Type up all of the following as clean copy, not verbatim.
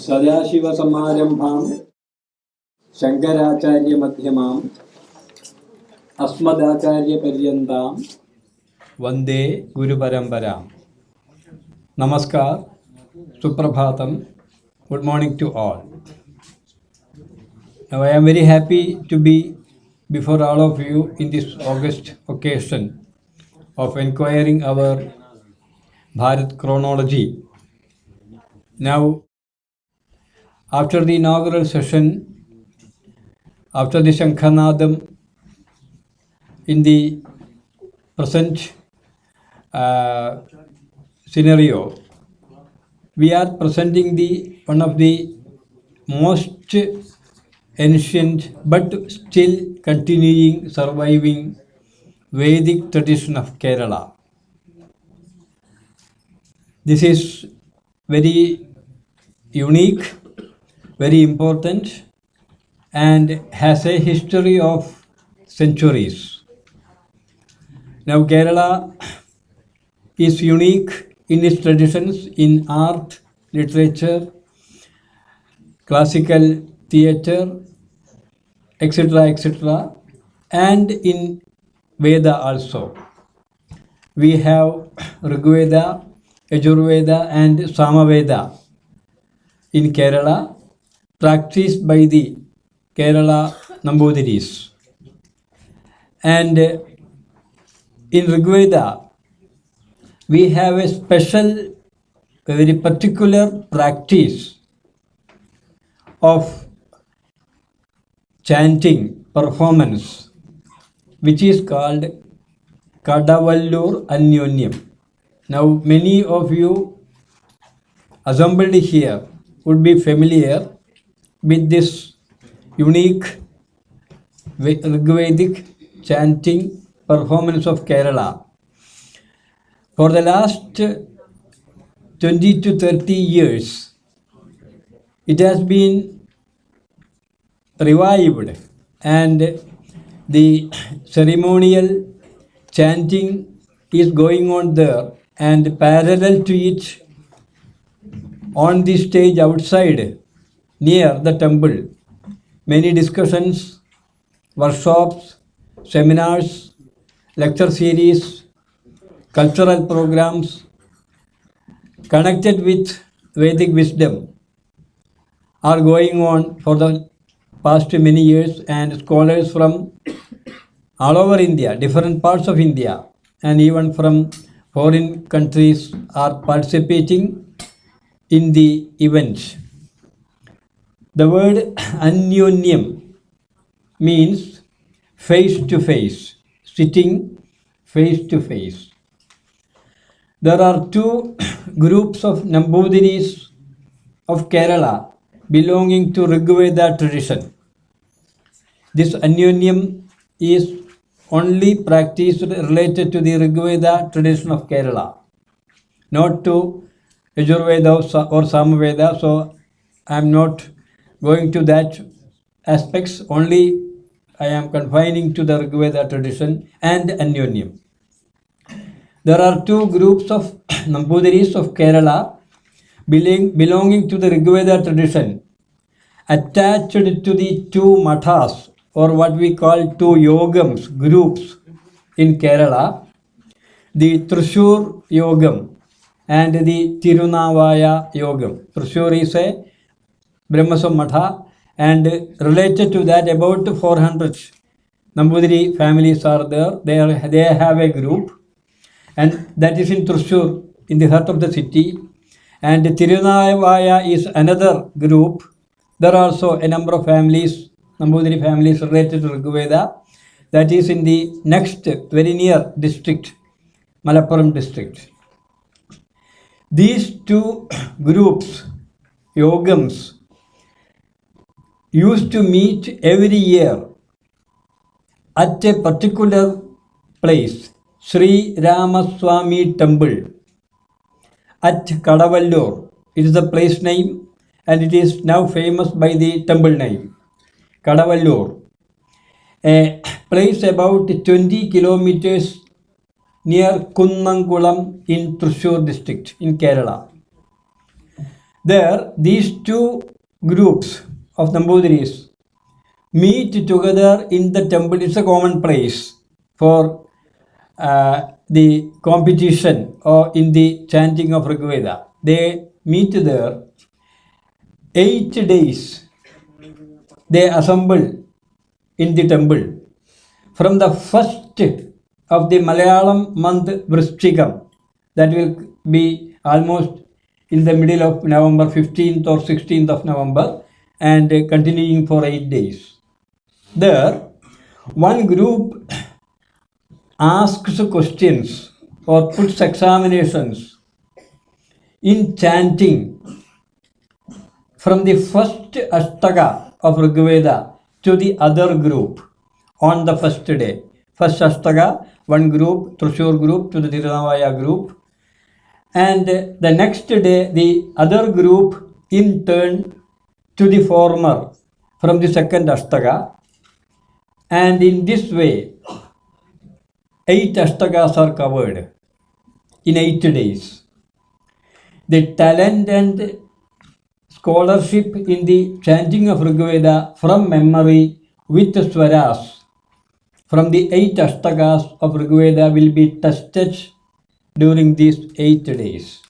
सदाशिवसमारम्भां शङ्कराचार्यमध्यमाम् अस्मदाचार्यपर्यन्तां वन्दे गुरुपरम्पराम्. Namaskar, Suprabhatam, good morning to all. Now I am very happy to be before all of you in this August occasion of inquiring our Bharat chronology. Now, after the inaugural session, after the Shankhanadam, in the present scenario, we are presenting one of the most ancient but still continuing, surviving Vedic tradition of Kerala. This is very unique, very important, and has a history of centuries. Now Kerala is unique in its traditions in art, literature, classical theatre, etc., and in Veda also. We have Rigveda, Yajurveda and Samaveda in Kerala, practiced by the Kerala Namboodiris. And in Rigveda, we have a special, a very particular practice of chanting performance, which is called Kadavallur Anyonyam. Now, many of you assembled here would be familiar with this unique Rigvedic chanting performance of Kerala. For the last 20 to 30 years, it has been revived, and the ceremonial chanting is going on there, and parallel to it, on the stage outside near the temple, many discussions, workshops, seminars, lecture series, cultural programs connected with Vedic wisdom are going on for the past many years, and scholars from all over India, different parts of India, and even from foreign countries are participating in the events. The word Anyonyam means face to face, sitting face to face. There are two groups of Namboodiris of Kerala belonging to Rigveda tradition. This Anyonyam is only practiced related to the Rigveda tradition of Kerala, not to Yajurveda or Samaveda, so I am not going to that aspects, only I am confining to the Rigveda tradition and Anyonyam. There are two groups of Namboodiris of Kerala belonging to the Rigveda tradition, attached to the two mathas, or what we call two yogams, groups in Kerala, the Thrissur Yogam and the Tirunavaya Yogam. Thrissur is a Brahmasam Matha, and related to that about 400 Nambudiri families are there. They have a group, and that is in Thrissur, in the heart of the city. And Tirunavaya is another group. There are also a number of families, Nambudiri families related to Rigveda, that is in the next very near district, Malappuram district. These two groups, yogams, used to meet every year at a particular place, Sri Ramaswamy Temple at Kadavallur. It is the place name, and it is now famous by the temple name, Kadavallur, a place about 20 kilometers near Kunnankulam in Thrissur district in Kerala. There, these two groups of Namboodiris meet together in the temple. It's a common place for the competition or in the chanting of Rigveda. They meet there 8 days. They assemble in the temple. From the first of the Malayalam month Vrishchikam, that will be almost in the middle of November, 15th or 16th of November, and continuing for 8 days. There, one group asks questions or puts examinations in chanting from the first Ashtaka of Rigveda to the other group on the first day. First Ashtaka, one group, Thrissur group to the Tirunavaya group. And the next day, the other group in turn to the former from the second Ashtaka. And in this way, 8 Ashtakas are covered in 8 days. The talent and scholarship in the chanting of Rigveda from memory with swaras from the 8 Ashtakas of Rigveda will be tested during these 8 days.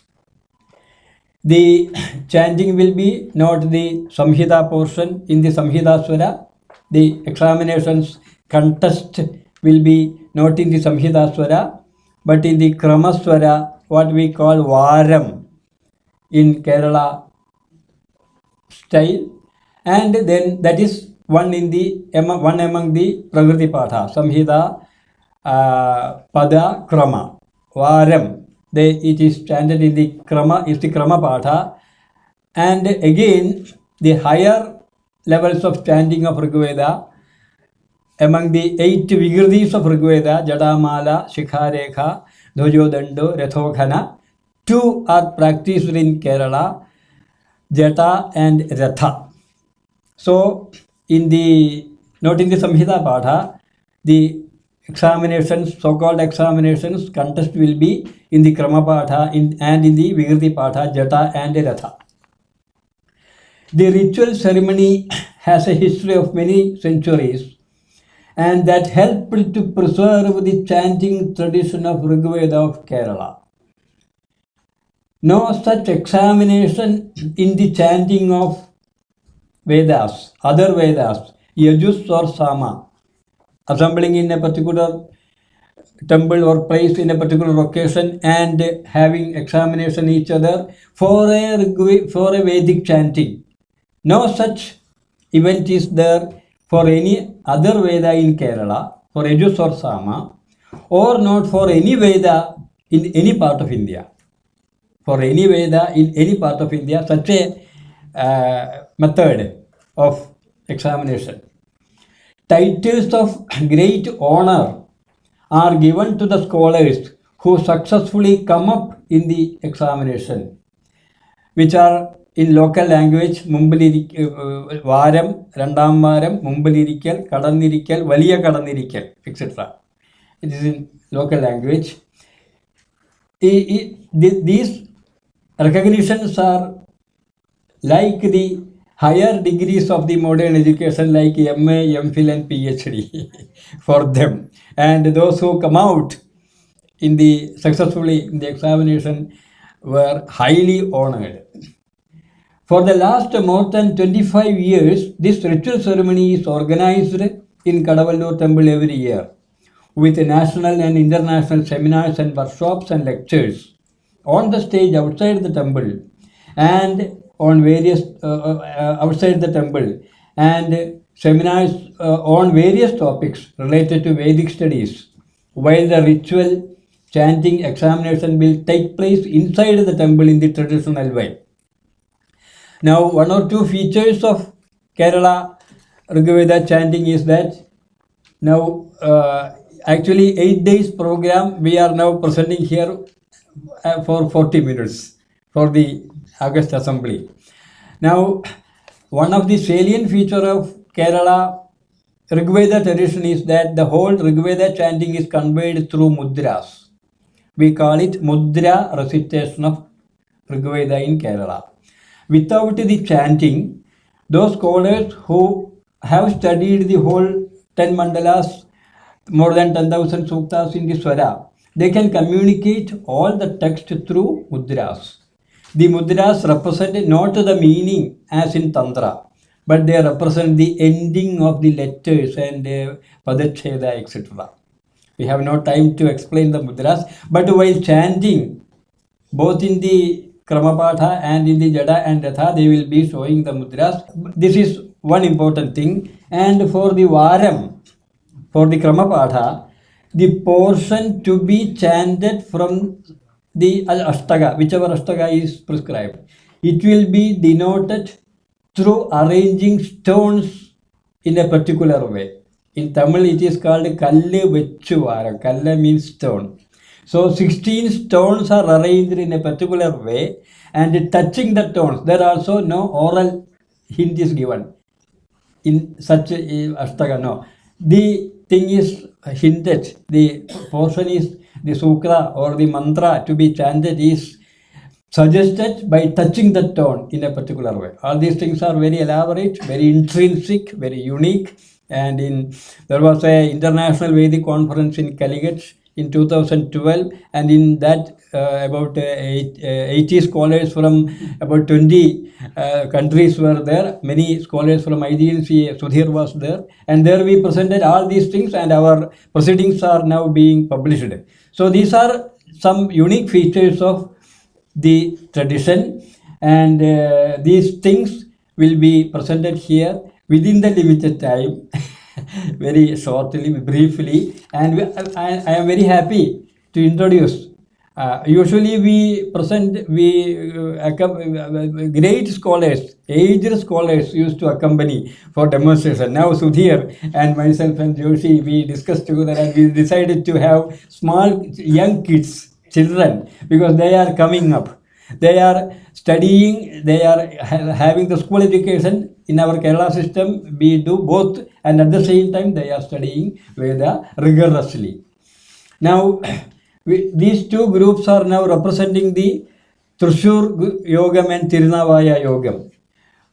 The chanting will be not the Samhita portion in the Samhita Swara. The examinations contest will be not in the Samhita Swara, but in the Krama Swara, what we call Varam in Kerala style, and then that is one among the Prakriti Patha, Samhita, Pada, Krama, Varam. It is chanted in the Krama, is the Krama Patha, and again the higher levels of chanting of Rigveda among the 8 Vigridis of Rigveda, Jadamala, Shikharekha, Dhojodando, Rathokhana, 2 are practiced in Kerala, Jata and Ratha. So, not in the Samhita Patha, the examinations, so-called examinations, contest will be in the Krama Patha and in the Vigriti Patha, Jata and Ratha. The ritual ceremony has a history of many centuries, and that helped to preserve the chanting tradition of Rigveda of Kerala. No such examination in the chanting of Vedas, other Vedas, Yajus or Sama, assembling in a particular temple or place in a particular occasion and having examination each other for a Vedic chanting. No such event is there for any other Veda in Kerala, for Yajus or Sama, or not for any Veda in any part of India. For any Veda in any part of India, such a method of examination. Titles of great honor are given to the scholars who successfully come up in the examination, which are in local language, Varam, Randam Varam, Mumbalirikal, Kadannirikal, Valiya Kadannirikal, etc. It is in local language. These recognitions are like the higher degrees of the modern education, like MA, MPhil and PhD for them. And those who come out successfully in the examination were highly honored. For the last more than 25 years, this ritual ceremony is organized in Kadavallur temple every year with national and international seminars and workshops and lectures on the stage outside the temple and on various outside the temple, and seminars on various topics related to Vedic studies, while the ritual chanting examination will take place inside the temple in the traditional way. Now, one or two features of Kerala Rigveda chanting is that now actually 8 days program we are now presenting here for 40 minutes for the August Assembly. Now, one of the salient features of Kerala Rigveda tradition is that the whole Rigveda chanting is conveyed through mudras. We call it mudra recitation of Rigveda in Kerala. without the chanting, those scholars who have studied the whole 10 mandalas, more than 10,000 suktas in the Swara, they can communicate all the text through mudras. The mudras represent not the meaning as in Tantra, but they represent the ending of the letters and Padacheda, etc. We have no time to explain the mudras, but while chanting, both in the Kramapatha and in the Jada and Ratha, they will be showing the mudras. This is one important thing. And for the Varam, for the Kramapatha, the portion to be chanted from the Ashtaga, whichever Ashtaga is prescribed, it will be denoted through arranging stones in a particular way. In Tamil, it is called Kalle Vechu Varam. Kalle means stone. So 16 stones are arranged in a particular way, and touching the stones, there also no oral hint is given in such Ashtaga. No. The thing is hinted, the portion is the sukra or the mantra to be chanted is suggested by touching the tone in a particular way. All these things are very elaborate, very intrinsic, very unique. And there was an international Vedic conference in Calicut in 2012, and in that about 80 scholars from about 20 countries were there. Many scholars from IGNC, Sudhir was there, and there we presented all these things, and our proceedings are now being published. So these are some unique features of the tradition, and these things will be presented here within the limited time, very shortly, briefly, and I am very happy to introduce. Usually we present, great scholars, aged scholars used to accompany for demonstration. Now Sudhir and myself and Joshi, we discussed together and we decided to have small young kids, children, because they are coming up. They are studying, they are having the school education. In our Kerala system, we do both, and at the same time they are studying Veda rigorously. Now, these two groups are now representing the Thrissur Yogam and Tirunavaya Yogam.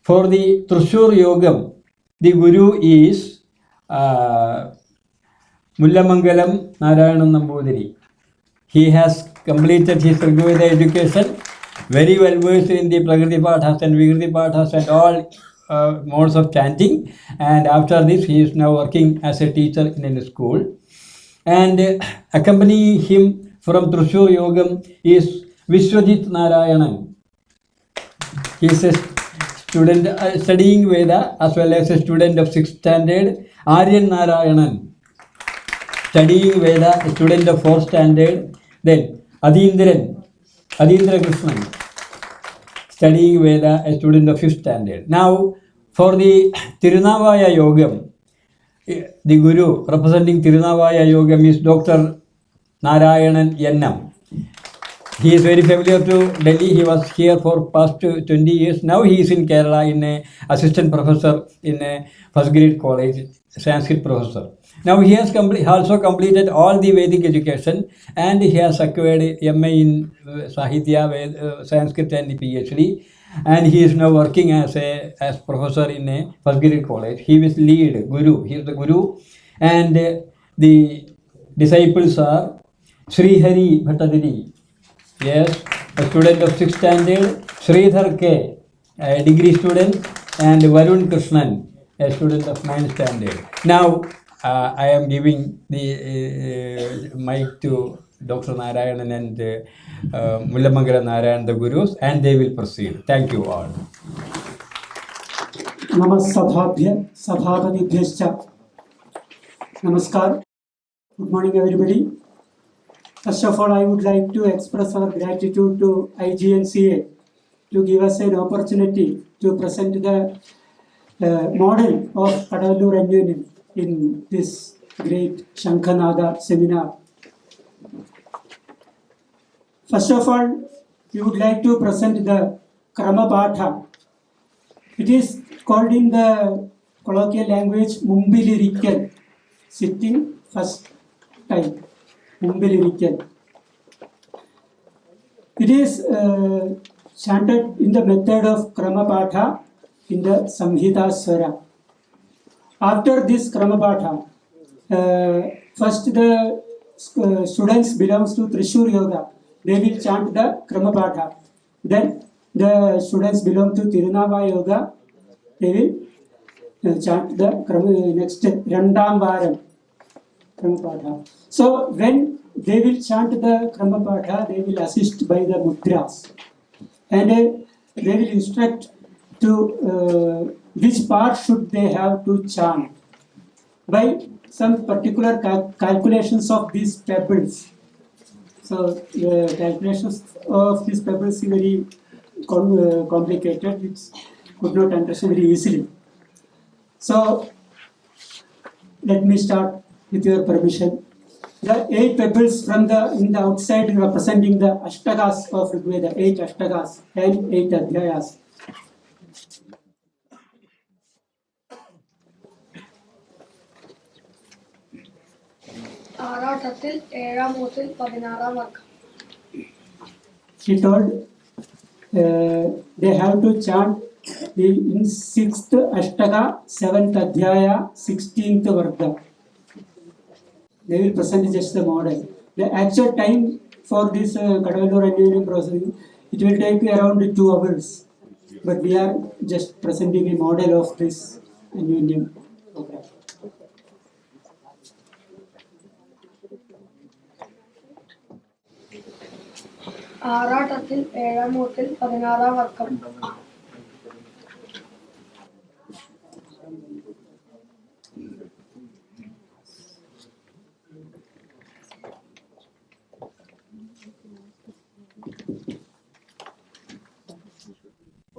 For the Thrissur Yogam, the Guru is Mullamangalam Narayanan Nambudiri. He has completed his Rigveda education, very well versed in the Prakriti Pathas and Vikriti Pathas and all modes of chanting. And after this, he is now working as a teacher in a school. And accompanying him from Thrissur Yogam is Vishwajit Narayanan. He is a student studying Veda as well as a student of 6th standard. Aryan Narayanan, studying Veda, a student of 4th standard. Then Adindra Krishnan, studying Veda, a student of 5th standard. Now, for the Tirunavaya Yogam, the Guru representing Tirunavaya Yogam is Dr. Narayanan Yennam. He is very familiar to Delhi. He was here for past 20 years. Now he is in Kerala in a assistant professor in a first grade college, Sanskrit professor. Now he has also completed all the Vedic education, and he has acquired MA in Sahitya, Sanskrit and PhD, and he is now working as professor in a first grade college. He is lead Guru. He is the Guru, and the disciples are Srihari Bhattadiri, yes, a student of 6th standard, Sridhar K, a degree student, and Varun Krishnan, a student of 9th standard. Now, I am giving the mic to Dr. Narayanan and Mullamangala Narayan, the Gurus, and they will proceed. Thank you all. Namaskar, Sabhavadibhyascha. Namaskar. Good morning, everybody. First of all, I would like to express our gratitude to IGNCA to give us an opportunity to present the model of Kadavallur Anyonim in this great Shankhanada seminar. First of all, we would like to present the Kramapatha. It is called in the colloquial language Mumbilirikal, sitting first time, Mumbilirikal. It is chanted in the method of Kramapatha in the Samhita Swara. After this Kramapatha, first the students belongs to Trishur Yoga. They will chant the Kramapatha. Then the students belong to Tirunava Yoga. They will chant the next Randam Varam Kramapatha. So when they will chant the Kramapatha, they will assist by the mudras. And they will instruct to which part should they have to chant by some particular calculations of these pebbles. So the calculations of these pebbles is very complicated. It could not understand very easily. So let me start with your permission. The 8 pebbles from in the outside representing the Ashtagas of Rigveda, 8 Ashtagas and 8 Adhyayas. ആറാട്ടത്തിൽ ഏഴാം മൂത്തിൽ 16-ാം വർഗം. She told they have to chant in 6th Ashtaka, 7th Adhyaya, 16th Varga. They will present just the model. The actual time for this Kadavalur Annunyam processing, it will take around 2 hours. But we are just presenting a model of this Annunyam program. ആറാട്ടത്തിൽ ഏഴാം മൂത്തിൽ 16-ാം വർഗം.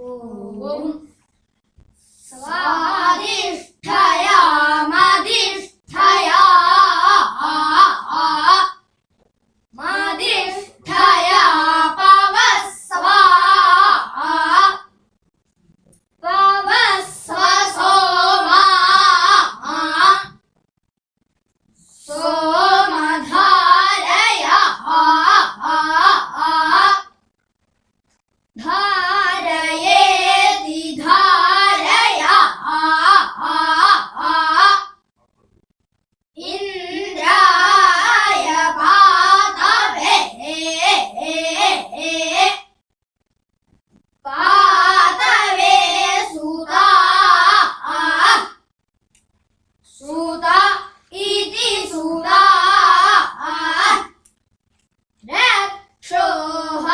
ഓം സ്വാധിഷ്ഠയാമധിഷ്ഠയാ മധിഷ്ഠയാ പവസ്വാ പവസ്വ സോമാ സോമധാരയാ ധാരയേതി ധാരയാ ഇന്ദ്രായ പാതവേ പാതവേ സുതാ സുതാ ഇതി സുതാ രക്ഷോഹ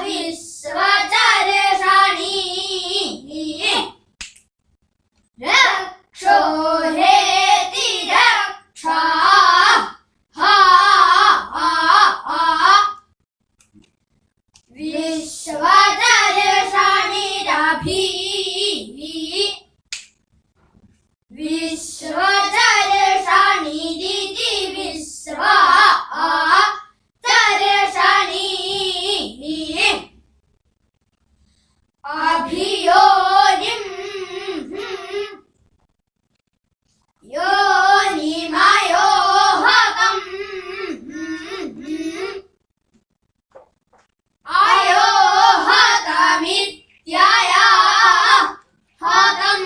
വിശ്വചർഷണീ രക്ഷോ ഹേതി രക്ഷാ വിശ്വചർഷണിരഭി വിശ്വചർഷണിരിതി വിശ്വാ ചർഷണീ അഭിയോനിം യോനിമയോഹകം അയോഹതമിത്യയാ ഹതം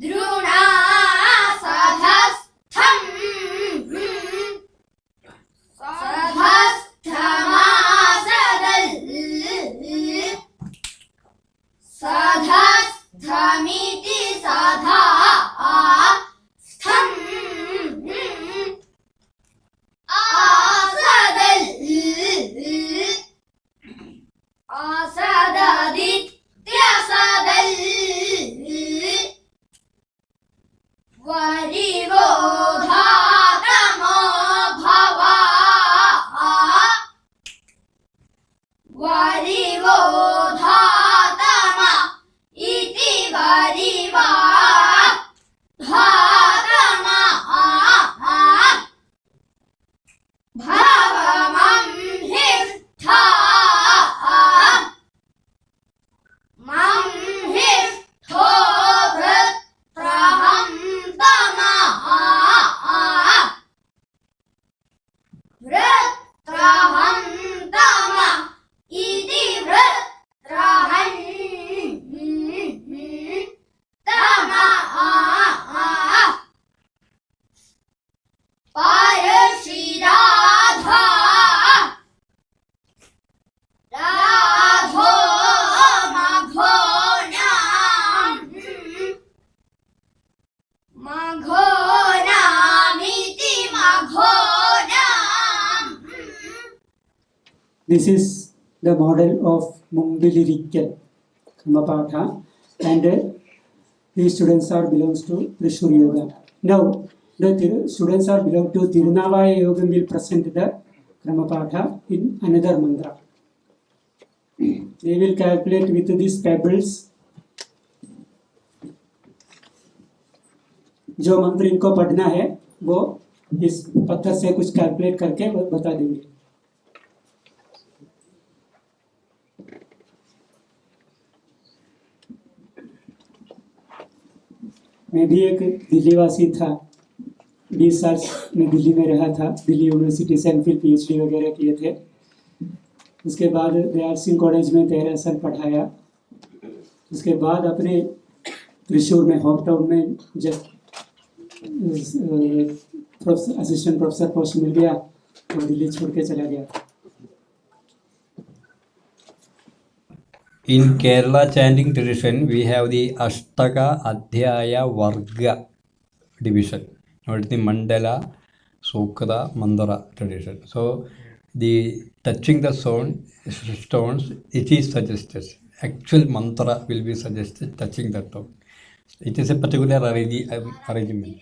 ദ്രുണാ സധസ്ഥം സധസ്ഥമാസദൽ സധസ്ഥമിതി സധാ സ്ഥം ആസദൽ ആസദദിത്യസദൽ വരിവോധാതമോ ഭവാ വരിവോധാതമ ഇതി വരിവാ ധാതമ ഭവമംഹിഷ്ഠാ മംഹിഷ്ഠോ വൃത്രഹം തമ വൃത്രഹം त्रहं तम इति वृत्रहं तम परशिराधा Radho मघोनामिति मघोनाम् This is the model of Mumbilirikal Kramapatha, and these students are belongs to Trishur Yoga. Now, the students are belong to Tirunavaya Yoga will present the Kramapatha in another mantra. They will calculate with these pebbles. जो मंत्र इनको पढ़ना है वो इस पत्थर से कुछ कैलकुलेट करके बता देंगे. मैं भी एक दिल्ली वासी था. 20 साल में दिल्ली में रहा था. दिल्ली यूनिवर्सिटी से एमफिल पीएचडी वगैरह किए थे. उसके बाद दयाल सिंह कॉलेज में 13 साल पढ़ाया. उसके बाद अपने त्रिशूर में होम टाउन में जब असिस्टेंट प्रोफेसर पोस्ट मिल गया तो दिल्ली छोड़ के चला गया. In Kerala chanting tradition, we have the Ashtaka Adhyaya Varga division, not the Mandala, Sukra, Mandara tradition. So, the touching the stones, it is suggested. Actual mantra will be suggested touching the stone. It is a particular arrangement.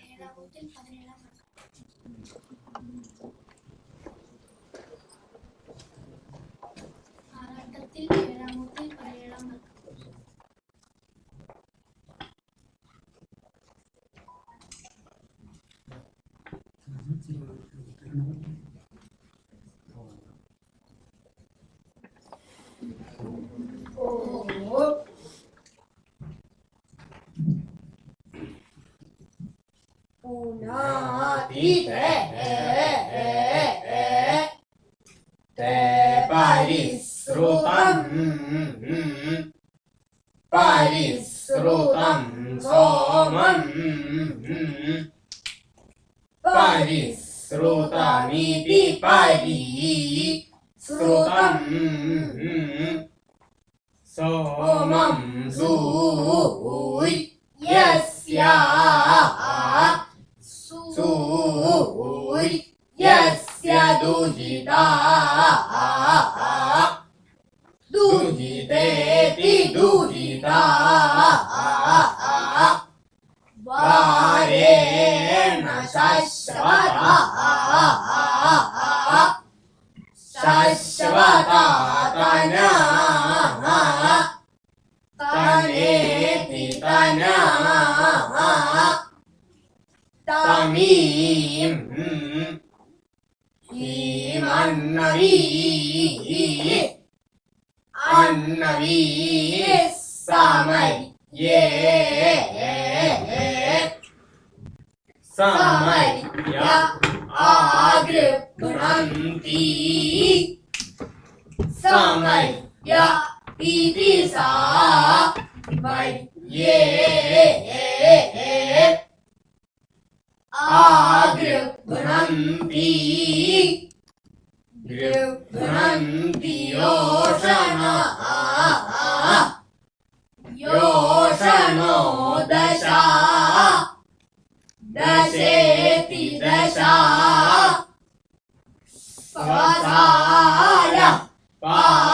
परिश्रुतं सोमं परिश्रुतमिति परिश्रुतं सोमं सूर्यस्य दुहिता दुहितेति दुहिता वारेण शश्वता तना तनेति तना तमीं हीमन्नवी अन्नवी समये आगृह्णन्ति समय इति सा मय्ये आगृह्णन्ति गृह्णन्ति योषणो दशा दशेति दशा स्वसाय पाय्ये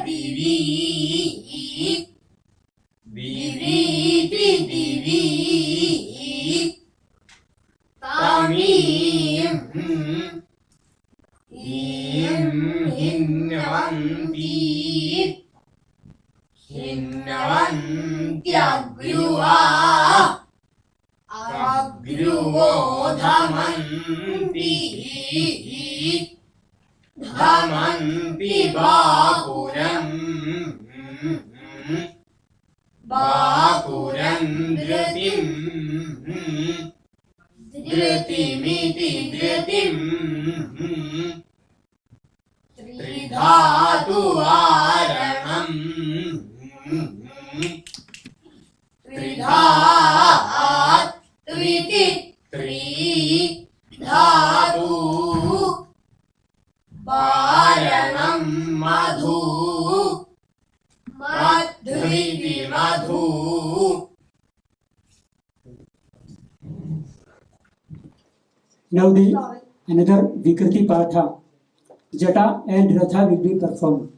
दिवि दिवीति दिवी तमीं हिन्नवन्त्यग्रुवा अग्रुवो धमन्ति बाकुरम् धृतिम् धृतिमिति धृतिम् त्रिधातु वारणम् त्रिधात्विति त्रिधातु वारणम् मधु मध्विति मधु Now the another Vikriti Patha, Jata and Ratha will be performed.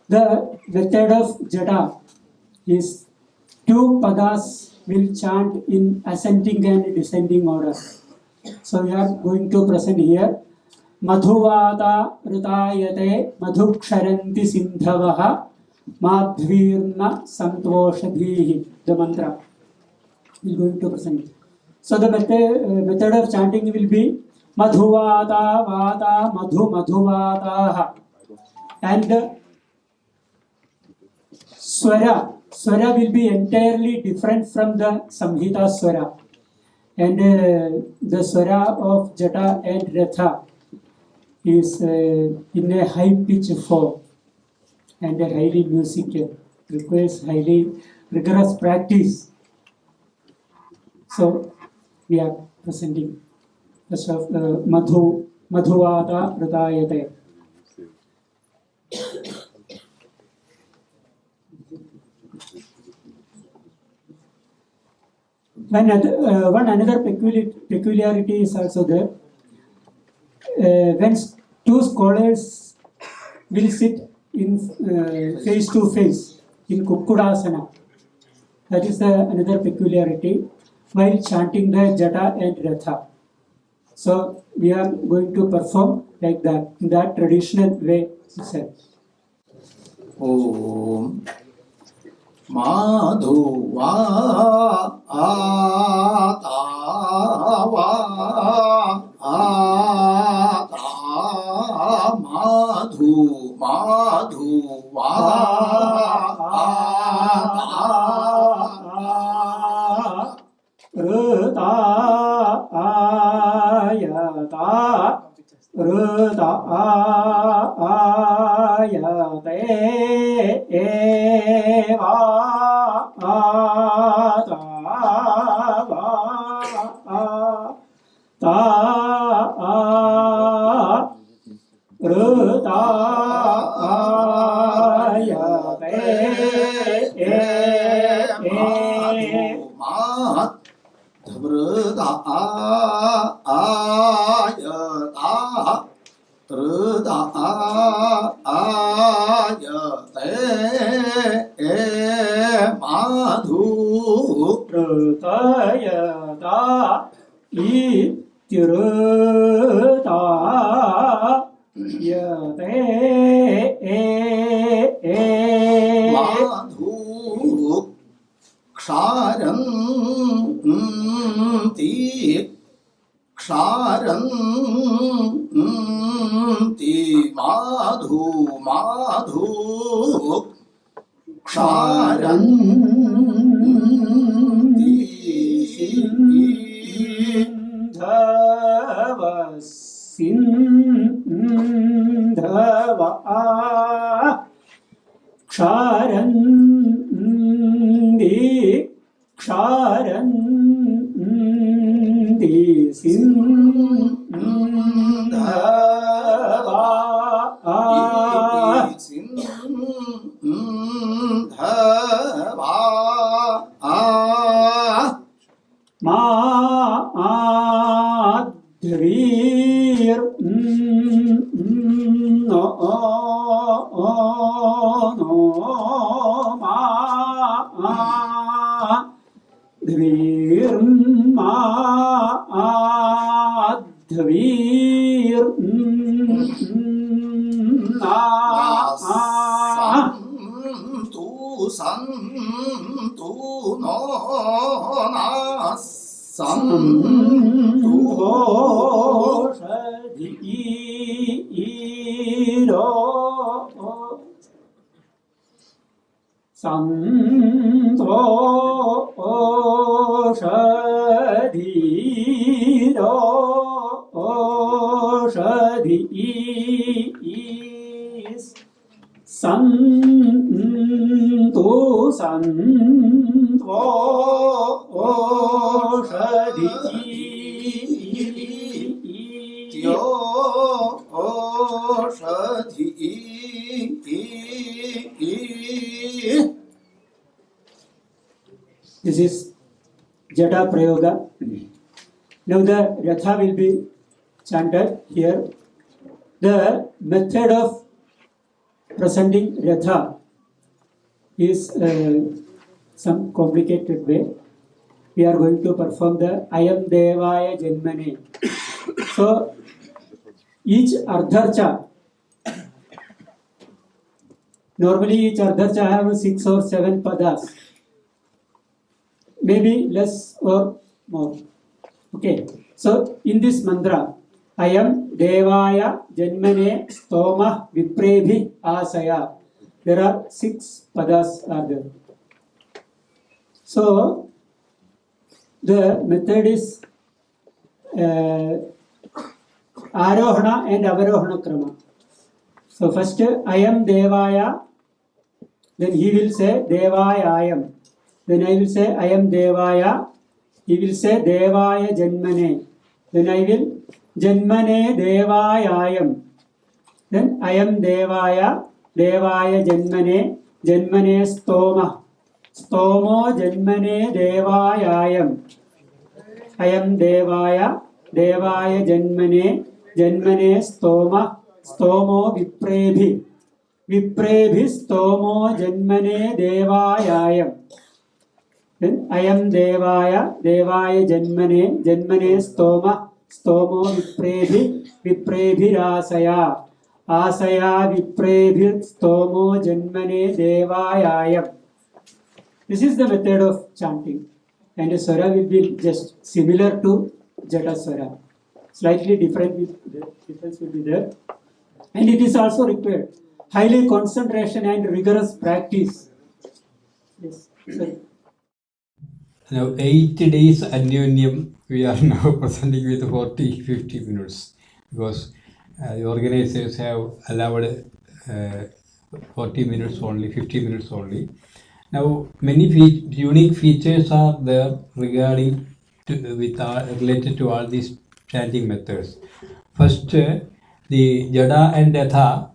The method of Jata is two padas will chant in ascending and descending order. So we are going to present here. Madhuvata Ritayate Madhuksharanti Sindhavaha Madhvirna Santoshadhihi. The mantra. We are going to present. So the method of chanting will be Madhuvata Vata Madhu Madhuvataha. And Swara will be entirely different from the Samhita Swara. And the Swara of Jata and Ratha is in a high pitch form and a highly musical, requires highly rigorous practice. So we are presenting first of Madhuvata Ritayate. One another peculiarity is also there. When two scholars will sit in face to face in Kukudasana, that is another peculiarity while chanting the Jata and Ratha. So we are going to perform like that in that traditional way. Sir. Om Madhuva Atava Ata Madhuva Rata ayata Rata ayate eva ata ta Rata ayate Vrda ayata Vrda ayate madhu Rutayata itirta yate madhu ksharanti madhu ksharanti Sindhava ksharandi Madhvir no ma Dvir Madhvir santu no nas Santoshaddhis Santo Santoshadhi Yo Oshadhi. This is Jata Prayoga. Now the Ratha will be chanted here. The method of presenting Ratha is some complicated way. We are going to perform the Ayam Devaya Janmane. So each Ardharcha, normally each Ardharcha have 6 or 7 padas, maybe less or more. Okay, so in this mantra, Ayam Devaya Janmane Stoma Viprebhi Asaya, there are 6 padas are there. So the method is Arohana and Avarohana Krama. So first Ayam Devaya, then he will say Devaya Ayam. Then I will say Ayam Devaya. He will say Devaya Janmane. Then I will Janmane Devaya Ayam. Then Ayam Devaya, Devaya Janmane, Janmane Stoma. Stomo Janmane Devaya Ayam. Ayam Devaya, Devaya Janmane, Janmane Stoma, Stomo Viprebhi. Viprebhi Stomo Janmane Devaya Ayam. Then Ayam Devaya, Devaya Janmane, Janmane Stoma, Stomo Viprebhi, Viprebhi Rasaya. Asaya Viprebhi Stomo Janmane Devaya Ayam. This is the method of chanting. And the swara will be just similar to Jata swara. Slightly different, difference will be there. And it is also required highly concentration and rigorous practice. Yes, sorry. Now 8 days Annunyam we are now presenting with 40-50 minutes because the organizers have allowed 40 minutes only, 50 minutes only. Now many unique features are there regarding related to all these chanting methods. First, the Jada and Ratha,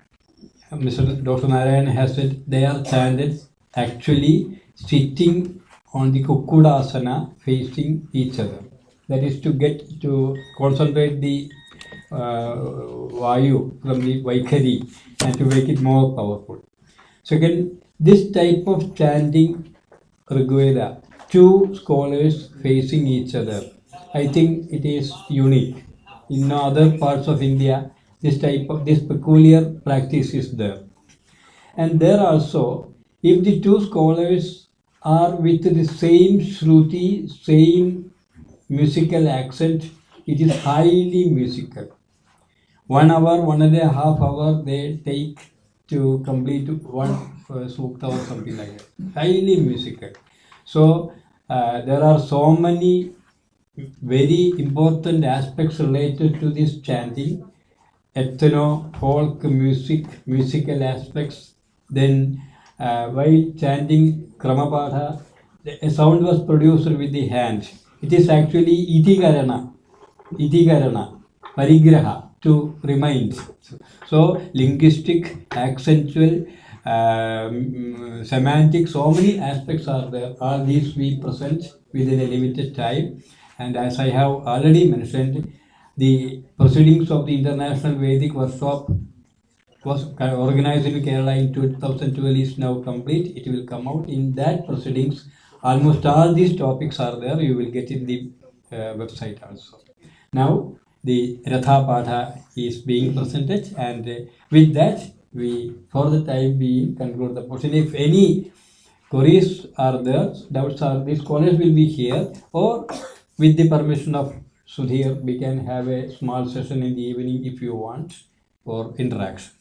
Mr. Dr. Narayan has said they are chanted actually sitting on the Kukudasana facing each other. That is to get to concentrate the Vayu from the Vaikhari and to make it more powerful. Second, this type of chanting Rigveda, 2 scholars facing each other, I think it is unique. In no other parts of India, this peculiar practice is there. And there also, if the 2 scholars are with the same Shruti, same musical accent, it is highly musical. 1 hour, 1.5 hours they take to complete one sukta or something like that. Highly musical. So there are so many very important aspects related to this chanting. Ethno, folk music, musical aspects. Then while chanting Kramapada, a sound was produced with the hand. It is actually itikarana, parigraha, to remind. So linguistic, accentual, semantic, so many aspects are there. All these we present within a limited time. And as I have already mentioned, the proceedings of the International Vedic Workshop was organized in Kerala in 2012 is now complete. It will come out. In that proceedings, almost all these topics are there. You will get in the website also. Now, the Ratha Patha is being presented, and with that, we, for the time being, conclude the portion. If any queries are there, doubts are, the scholars will be here, or with the permission of Sudhir, we can have a small session in the evening if you want for interaction.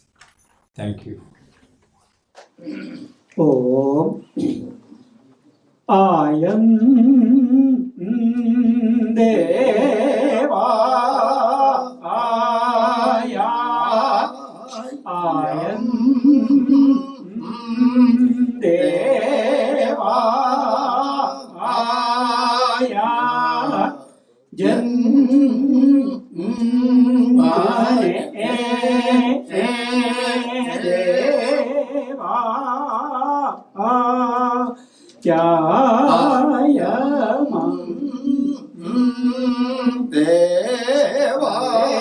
Thank you. ഓം ആയം ദേവാ ആയ ആയം ദേവാ ആയ ജന്മനെ ദേവാ യായമം ദേവായ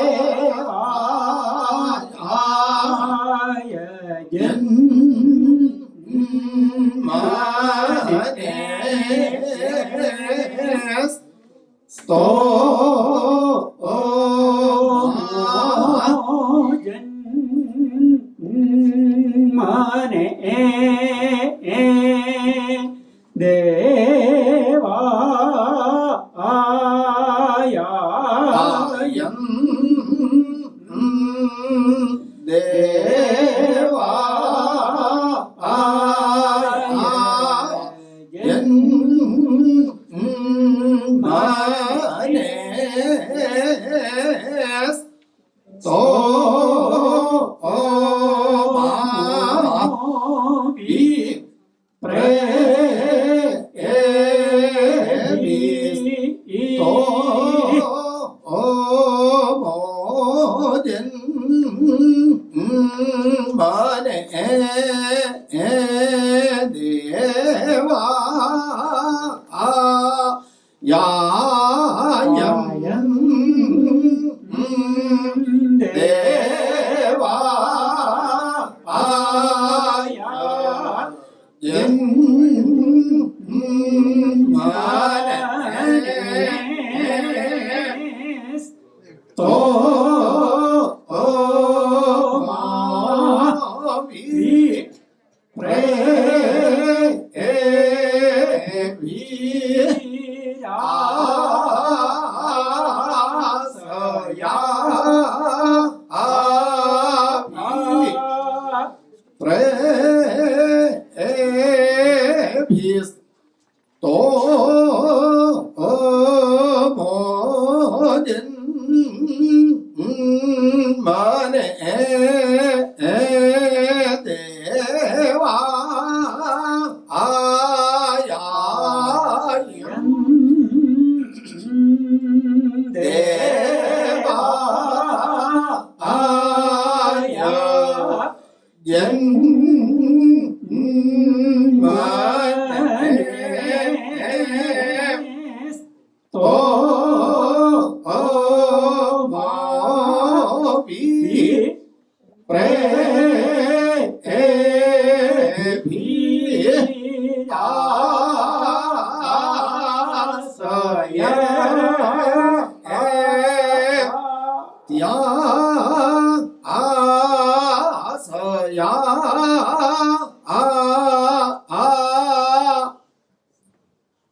ജന്മനെ സ്തോ ജന്മനെ ദേവാ ആയം ദേവാ ജന്മനെ സ്തോ ദേവാ യായം ദേവാ ജന്മനെ ജന്മനെ ദേവാ ആയം ദേവാ ആയ ജന്മനെ സ്തോ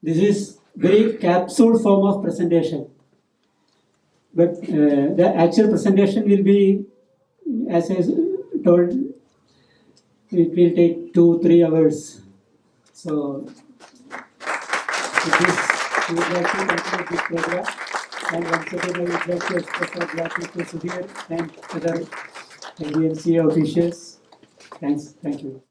This is very capsule form of presentation. But the actual presentation will be, as I told, it will take 2-3 hours. So, with this, we would like to conclude this program. And once again, I would like to express our gratitude to Sudhir and other NDMCA officials. Thanks. Thank you.